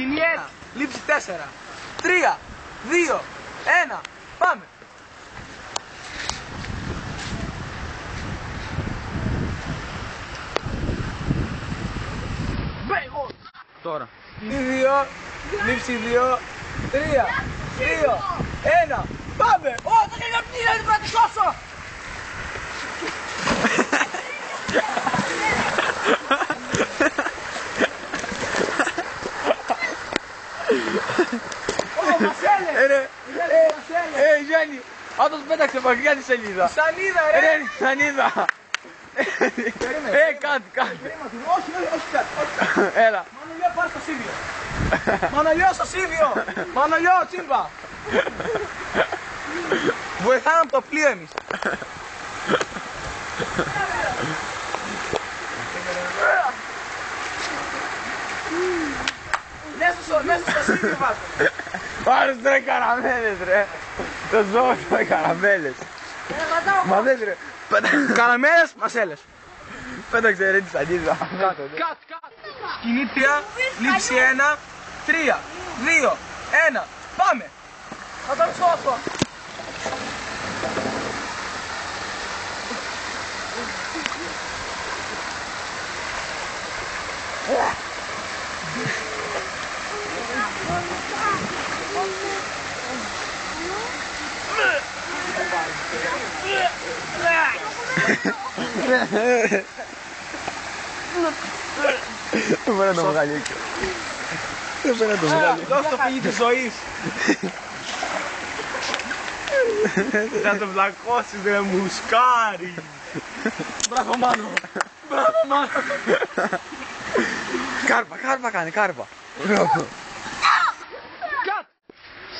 Σκηνή 1, λήψη 4, 3, 2, 1, πάμε! Τώρα. Σκηνή 2, λήψη 2, 3, 2, 1, πάμε! Ω, θα κάνει μια πνίδα, δεν πρέπει να τη σώσω! Ω, Μασέλε! Γιάννη, αν τους πέταξε μακριά τη σελίδα. Σανίδα, ρε! Ρε, σανίδα. Κάτι. Όχι, κάτι. Έλα. Μανολιό, πάρε στο Σίβιο. Μανολιό στο Σίβιο. Μανολιό, τσίμπα. Βοηθάμε από το πλοίο εμείς. Μέσα στο Σίβιο βάζω. Πάρε τρε καραμέλες ρε. Το ζώο σου καραμέλες. Μα δεν ρε. Καραμέλες, μασέλες. Πέταξε ρε τη σανίδα. Κατ. Σκηνή 3, λήψη 1, 3, 2, 1, πάμε! Θα τον σώσω! Δεν μπορεί να το βγάλει έξω. Δεν μπορεί να το βγάλει. Δώσ' το φύγει της ζωής. Θα το βλακώσεις ρε μουσκάρι. Μπράβο Μάνο. Μπράβο Μάνο. Κάρπα κάνει, κάρπα. Κατ.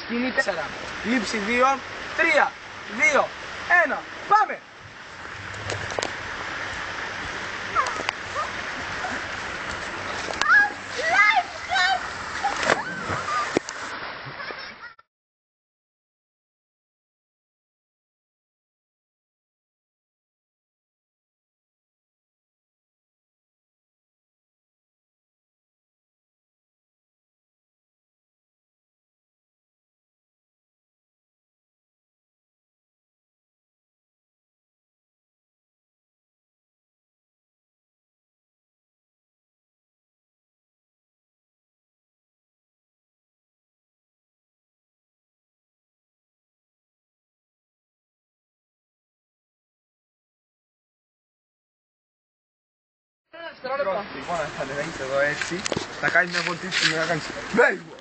Σκηνή 4. Λήψη 2. 3, 2, 1. Πάμε. Λοιπόν, θα λέγεις εδώ έτσι, θα κάνει μια βολτίτσα και να κάνεις baseball.